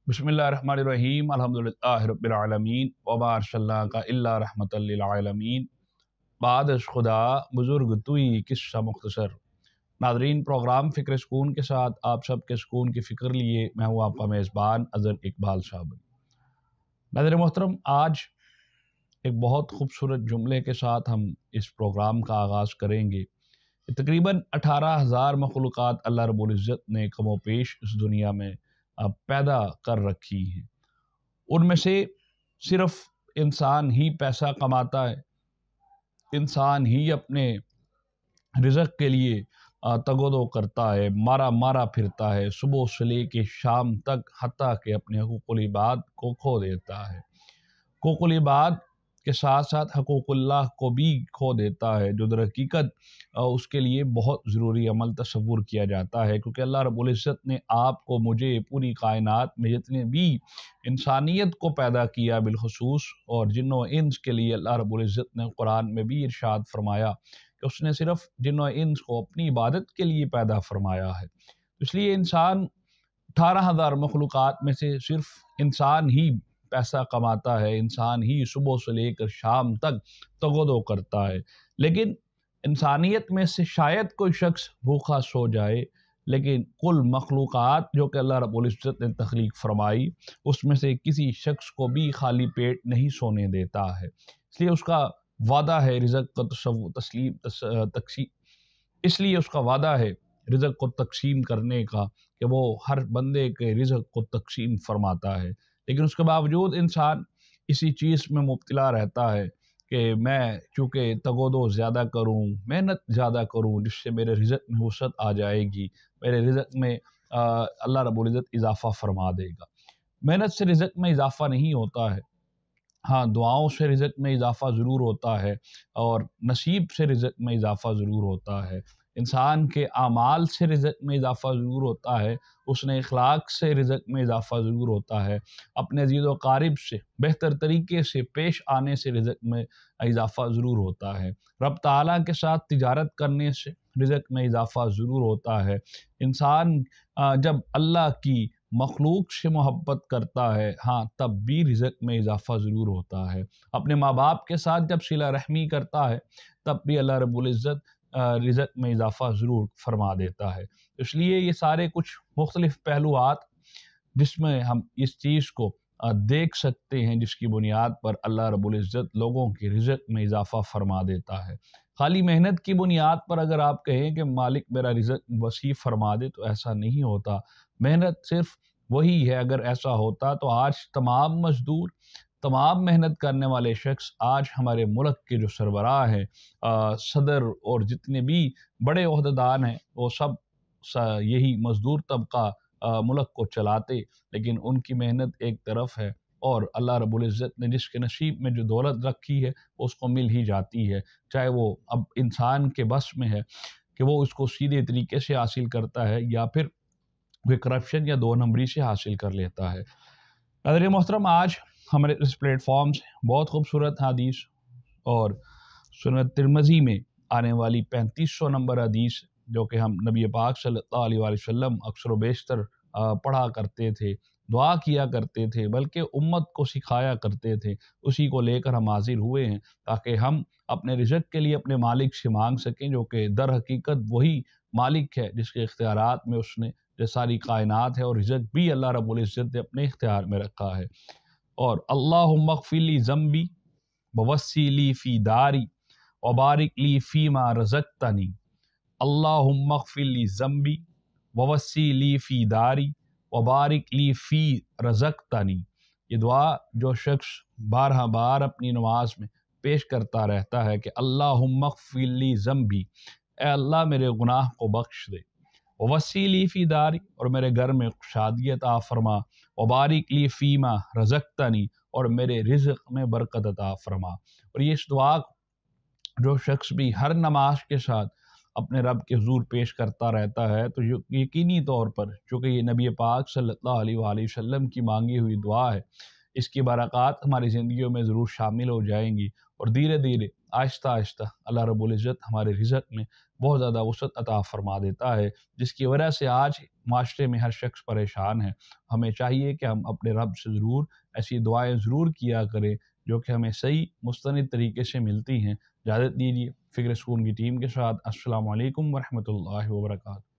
بسم اللہ الرحمن الرحیم الحمدللہ رب العالمین وما ارسلناک الا رحمۃ للعالمین بعد از خدا بزرگ توئی قصہ مختصر۔ ناظرین، پروگرام فکر سکون کے ساتھ آپ سب کے سکون کی فکر لیے میں ہوں آپ کا میزبان اظہر اقبال صاحب۔ ناظرین محترم، آج ایک بہت خوبصورت جملے کے ساتھ ہم اس پروگرام کا آغاز کریں گے۔ تقریباً 18,000 مخلوقات اللہ رب العزت نے کم و بیش اس دنیا میں پیدا کر رکھی ہیں۔ ان میں سے صرف انسان ہی پیسہ کماتا ہے، انسان ہی اپنے رزق کے لیے تگ و دو کرتا ہے، مارا پھرتا ہے صبح سے لے کے شام تک، حتیٰ کہ اپنے حقوق العباد کو کھو دیتا ہے۔ حقوق العباد کے ساتھ ساتھ حقوق اللہ کو بھی کھو دیتا ہے، جو در حقیقت اس کے لیے بہت ضروری عمل تصور کیا جاتا ہے، کیونکہ اللہ رب العزت نے آپ کو، مجھے، پوری کائنات میں جتنے بھی انسانیت کو پیدا کیا بالخصوص، اور جن و انس کے لیے اللہ رب العزت نے قرآن میں بھی ارشاد فرمایا کہ اس نے صرف جن و انس کو اپنی عبادت کے لیے پیدا فرمایا ہے۔ اس لیے انسان 18,000 مخلوقات میں سے صرف انسان ہی پیسہ کماتا ہے، انسان ہی صبح سے لے کر شام تک تگ و دو کرتا ہے۔ لیکن انسانیت میں سے شاید کوئی شخص بھوکا سو جائے، لیکن کل مخلوقات جو کہ اللہ رب العزت نے تخلیق فرمائی، اس میں سے کسی شخص کو بھی خالی پیٹ نہیں سونے دیتا ہے۔ اس لیے اس کا وعدہ ہے رزق کو تقسیم اس لیے اس کا وعدہ ہے رزق کو تقسیم کرنے کا، کہ وہ ہر بندے کے رزق کو تقسیم فرماتا ہے۔ لیکن اس کے باوجود انسان اسی چیز میں مبتلا رہتا ہے کہ میں چونکہ تگ و دو زیادہ کروں، محنت زیادہ کروں، جس سے میرے رزق میں وسعت آ جائے گی، میرے رزق میں اللہ رب العزت اضافہ فرما دے گا۔ محنت سے رزق میں اضافہ نہیں ہوتا ہے، ہاں دعاؤں سے رزق میں اضافہ ضرور ہوتا ہے، اور نصیب سے رزق میں اضافہ ضرور ہوتا ہے، انسان کے اعمال سے رزق میں اضافہ ضرور ہوتا ہے، اس نے اخلاق سے رزق میں اضافہ ضرور ہوتا ہے، اپنے عزیز و قارب سے بہتر طریقے سے پیش آنے سے رزق میں اضافہ ضرور ہوتا ہے، رب تعالیٰ کے ساتھ تجارت کرنے سے رزق میں اضافہ ضرور ہوتا ہے۔ انسان جب اللہ کی مخلوق سے محبت کرتا ہے، ہاں تب بھی رزق میں اضافہ ضرور ہوتا ہے۔ اپنے ماں باپ کے ساتھ جب صلہ رحمی کرتا ہے، تب بھی اللہ رب العزت رزق میں اضافہ ضرور فرما دیتا ہے۔ اس لیے یہ سارے کچھ مختلف پہلوات جس میں ہم اس چیز کو دیکھ سکتے ہیں، جس کی بنیاد پر اللہ رب العزت لوگوں کے رزق میں اضافہ فرما دیتا ہے۔ خالی محنت کی بنیاد پر اگر آپ کہیں کہ مالک میرا رزق وسیع فرما دے، تو ایسا نہیں ہوتا۔ محنت صرف وہی ہے، اگر ایسا ہوتا تو آج تمام مزدور، تمام محنت کرنے والے شخص آج ہمارے ملک کے جو سربراہ ہیں، صدر اور جتنے بھی بڑے عہدیدار ہیں، وہ سب یہی مزدور طبقہ ملک کو چلاتے۔ لیکن ان کی محنت ایک طرف ہے، اور اللہ رب العزت نے جس کے نصیب میں جو دولت رکھی ہے اس کو مل ہی جاتی ہے، چاہے وہ اب انسان کے بس میں ہے کہ وہ اس کو سیدھے طریقے سے حاصل کرتا ہے، یا پھر وہ کرپشن یا دو نمبری سے حاصل کر لیتا ہے۔ ناظرین محترم، آج ہمارے اس پلیٹ فارم سے بہت خوبصورت حدیث اور سنن ترمذی میں آنے والی 3500 نمبر حدیث، جو کہ ہم نبی پاک صلی اللہ علیہ وآلہ وسلم اکثر و بیشتر پڑھا کرتے تھے، دعا کیا کرتے تھے، بلکہ امت کو سکھایا کرتے تھے، اسی کو لے کر ہم حاضر ہوئے ہیں، تاکہ ہم اپنے رزق کے لیے اپنے مالک سے مانگ سکیں، جو کہ در حقیقت وہی مالک ہے جس کے اختیارات میں اس نے جو ساری کائنات ہے، اور رزق بھی اللہ رب العزت نے اپنے اختیار میں رکھا ہے۔ اور اللہم اغفر لی ذنبی ووسع لی فی داری وبارک لی فیما رزقتنی، اللہم اغفر لی ذنبی ووسع لی فی داری وبارک لی فی رزقتنی۔ یہ دعا جو شخص بارہا بار اپنی نماز میں پیش کرتا رہتا ہے کہ اللہم اغفر لی ذنبی، اے اللہ میرے گناہ کو بخش دے، ووسع لی فی داری، اور میرے گھر میں خوشحالی عطا فرما، وبارک لی فیما رزقتنی، اور میرے رزق میں برکت عطا فرما۔ اور یہ اس دعا جو شخص بھی ہر نماز کے ساتھ اپنے رب کے حضور پیش کرتا رہتا ہے، تو یقینی طور پر چونکہ یہ نبی پاک صلی اللہ علیہ وآلہ وسلم کی مانگی ہوئی دعا ہے، اس کی برکات ہماری زندگیوں میں ضرور شامل ہو جائیں گی، اور دھیرے دھیرے آہستہ آہستہ اللہ رب العزت ہمارے رزق میں بہت زیادہ وسعت عطا فرما دیتا ہے، جس کی وجہ سے آج معاشرے میں ہر شخص پریشان ہے۔ ہمیں چاہیے کہ ہم اپنے رب سے ضرور ایسی دعائیں ضرور کیا کریں جو کہ ہمیں صحیح مستند طریقے سے ملتی ہیں۔ اجازت دیجیے فکر سکون کی ٹیم کے ساتھ السلام علیکم ورحمۃ اللہ وبرکاتہ۔